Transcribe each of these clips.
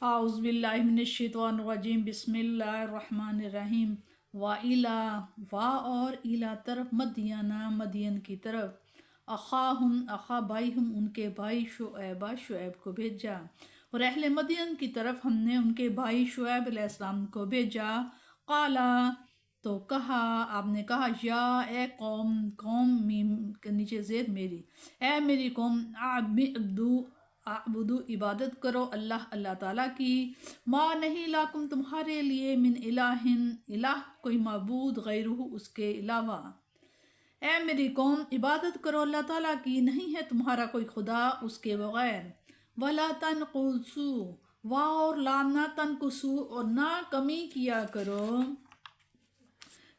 आउज़ बिल्लाहि मिनश्शैतानिर्रजीम बिस्मिल्लाहिर्रहमानिर्रहीम। वा इला वा और इला तरफ मदियना मदियन की तरफ अखाहुम अखा भाई हम उनके भाई शुएबा शुएब को भेजा। और अहले मदियन की तरफ हमने उनके भाई शुएब अलैहिस्सलाम को भेजा। काला तो कहा आपने कहा या ए कौम कौम मीम के नीचे ज़ेर मेरी ए मेरी कौम आबुदू इबादत करो अल्लाह अल्लाह ताला की। माँ नहीं लाकुम तुम्हारे लिए मिन इलाहिन इलाह कोई मबूद गैरुहु उसके अलावा। ए मेरी कौम इबादत करो अल्लाह ताला की, नहीं है तुम्हारा कोई खुदा उसके बगैर। वला तनकुसू वा और ला ना तनकुसू और ना कमी किया करो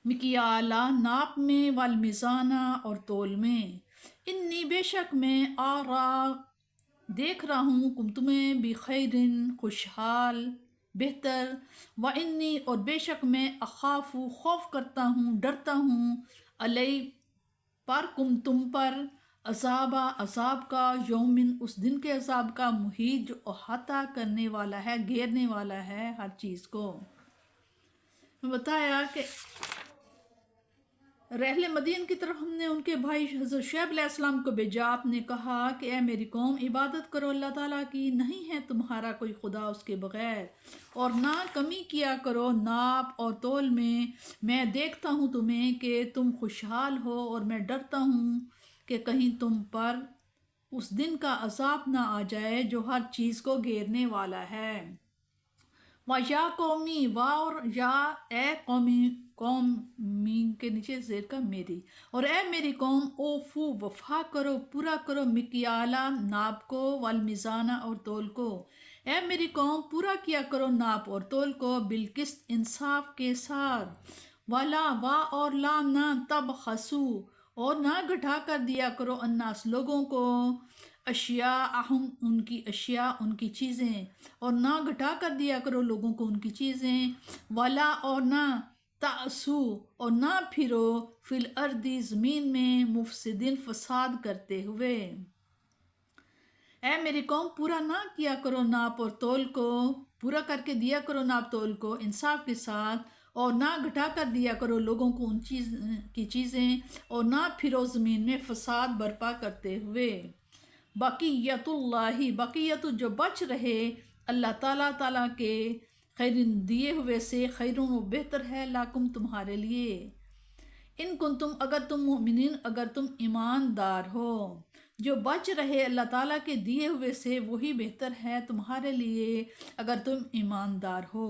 मिकियाला नाप में वल मिज़ाना और तोल में। इन्नी बेशक मैं आरा देख रहा हूँ कुम तुम्हें बिखैरिन खुशहाल बेहतर। व इन्नी और बेशक मैं अखाफू खौफ करता हूँ डरता हूँ अलई पर कुम तुम पर अजाबा अजाब का यौमिन उस दिन के अजाब का मुहीत जो अहाता करने वाला है घेरने वाला है हर चीज़ को। बताया कि रहले मदीन की तरफ हमने उनके भाई हज़रत शुएब अलैहिस्सलाम को भेजा। आपने कहा कि ए मेरी कौम इबादत करो अल्लाह ताला की, नहीं है तुम्हारा कोई खुदा उसके बगैर। और ना कमी किया करो नाप और तोल में। मैं देखता हूँ तुम्हें कि तुम खुशहाल हो और मैं डरता हूँ कि कहीं तुम पर उस दिन का अजाब ना आ जाए जो हर चीज़ को घेरने वाला है। व या कौमी वा और या ए कौमी कौम मीन के नीचे ज़ेर का मेरी। और ए मेरी कौम ओफू वफा करो पूरा करो मिकियाला नाप को वल मिज़ाना और तोल को। ए मेरी कौम पूरा किया करो नाप और तोल को बिलकिस्त इंसाफ के साथ। वाला वा और ला ना तब खसू और ना घटा कर दिया करो अन्नास लोगों को अशिया अहम उनकी अशिया उनकी चीज़ें। और ना घटा कर दिया करो लोगों को उनकी चीज़ें। वाला और ना तासू और ना फिरो फिल अर्दी ज़मीन में मुफसिदिन फसाद करते हुए। ए मेरी कौम पूरा ना किया करो नाप और तोल को पूरा करके दिया करो नाप तोल को इंसाफ के साथ। और ना घटा कर दिया करो लोगों को उन चीज़ की चीज़ें। और ना फिरो ज़मीन में फसाद बर्पा करते हुए। बक़ियतुल्लाही बक़ियत जो बच रहे अल्लाह ताला के खैरिन दिए हुए से खैरुन बेहतर है लाकुम तुम्हारे लिए। इन कुंतुम अगर तुम मोमिनीन अगर तुम ईमानदार हो। जो बच रहे अल्लाह ताला के दिए हुए से वही बेहतर है तुम्हारे लिए अगर तुम ईमानदार हो।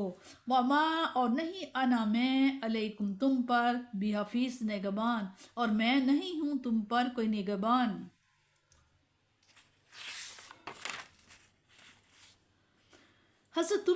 वमा और नहीं अना मैं अलैकुम तुम पर बिहफीस निगहबान और मैं नहीं हूँ तुम पर कोई निगहबान। हज़रत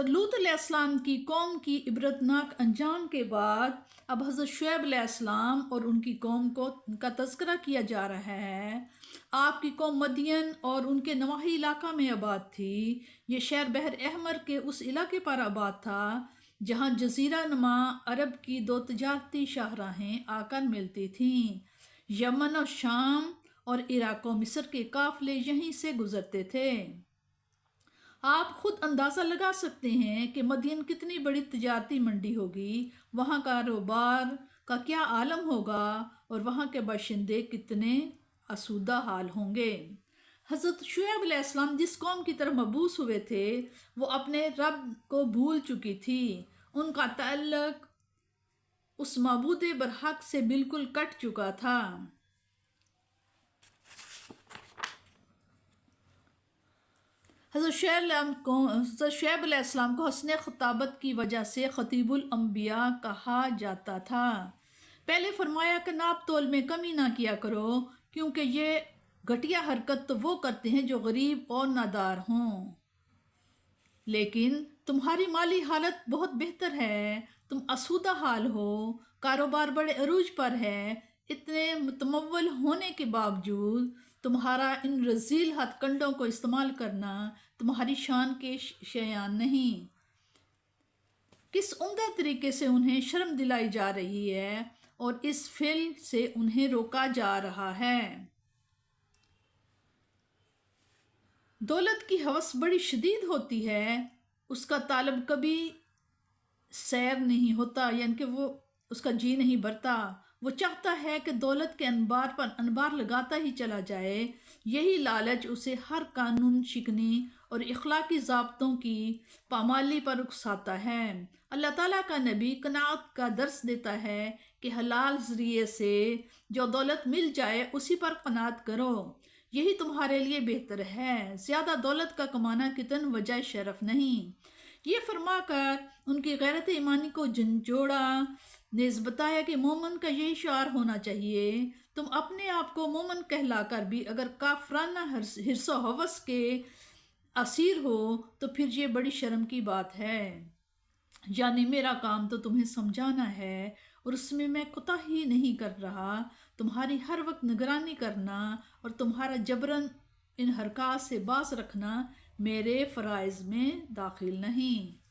लूत अलैहिस्सलाम की कौम की इबरतनाक अंजाम के बाद अब हज़रत शुएब अलैहिस्सलाम और उनकी कौम का तज़किरा किया जा रहा है। आपकी कौम मदियन और उनके नवाही इलाका में आबाद थी। ये शहर बहर अहमर के उस इलाके पर आबाद था जहाँ जजीरा नुमा अरब की दो तजारती शाहराहें आकर मिलती थीं। यमन और शाम और इराक़ व मिस्र के काफ़िले यहीं से गुज़रते थे। आप खुद अंदाज़ा लगा सकते हैं कि मदीन कितनी बड़ी तिजारती मंडी होगी, वहाँ कारोबार का क्या आलम होगा और वहाँ के बाशिंदे कितने आसूदा हाल होंगे। हज़रत शुएब अलैहिस्सलाम जिस कौम की तरफ मबूस हुए थे वो अपने रब को भूल चुकी थी। उनका ताल्लुक़ उस मबूद बरहक से बिल्कुल कट चुका था। हज़रत शुएब अलैहिस्सलाम को हस्न ख़ताबत की वजह से ख़तीबुल अंबिया कहा जाता था। पहले फरमाया कि नाप तोल में कमी ना किया करो क्योंकि ये घटिया हरकत तो वो करते हैं जो गरीब और नादार हों। लेकिन तुम्हारी माली हालत बहुत बेहतर है, तुम आसूदा हाल हो, कारोबार बड़े अरूज पर है। इतने मुतमव्वल होने के बावजूद तुम्हारा इन रजील हथकंडों को इस्तेमाल करना तुम्हारी शान के शयान नहीं। किस उम्दा तरीके से उन्हें शर्म दिलाई जा रही है और इस फिल से उन्हें रोका जा रहा है। دولت کی ہوس بڑی شدید ہوتی ہے، اس کا طالب کبھی سیر نہیں ہوتا، یعنی کہ وہ اس کا جی نہیں بھرتا، وہ چاہتا ہے کہ دولت کے انبار پر انبار لگاتا ہی چلا جائے۔ یہی لالچ اسے ہر قانون شکنی اور اخلاقی ضابطوں کی پامالی پر اکساتا ہے۔ اللہ تعالیٰ کا نبی قناعت کا درس دیتا ہے کہ حلال ذریعے سے جو دولت مل جائے اسی پر قناعت کرو، یہی تمہارے لیے بہتر ہے، زیادہ دولت کا کمانا کتن وجہ شرف نہیں۔ یہ فرما کر ان کی غیرت ایمانی کو جھنجھوڑا، نیز بتایا کہ مومن کا یہی شعار ہونا چاہیے، تم اپنے آپ کو مومن کہلا کر بھی اگر کافرانہ حرص و ہوس کے اسیر ہو تو پھر یہ بڑی شرم کی بات ہے۔ یعنی میرا کام تو تمہیں سمجھانا ہے اور اس میں کوتاہی نہیں کر رہا، تمہاری ہر وقت نگرانی کرنا اور تمہارا جبراً ان حرکات سے باز رکھنا میرے فرائض میں داخل نہیں۔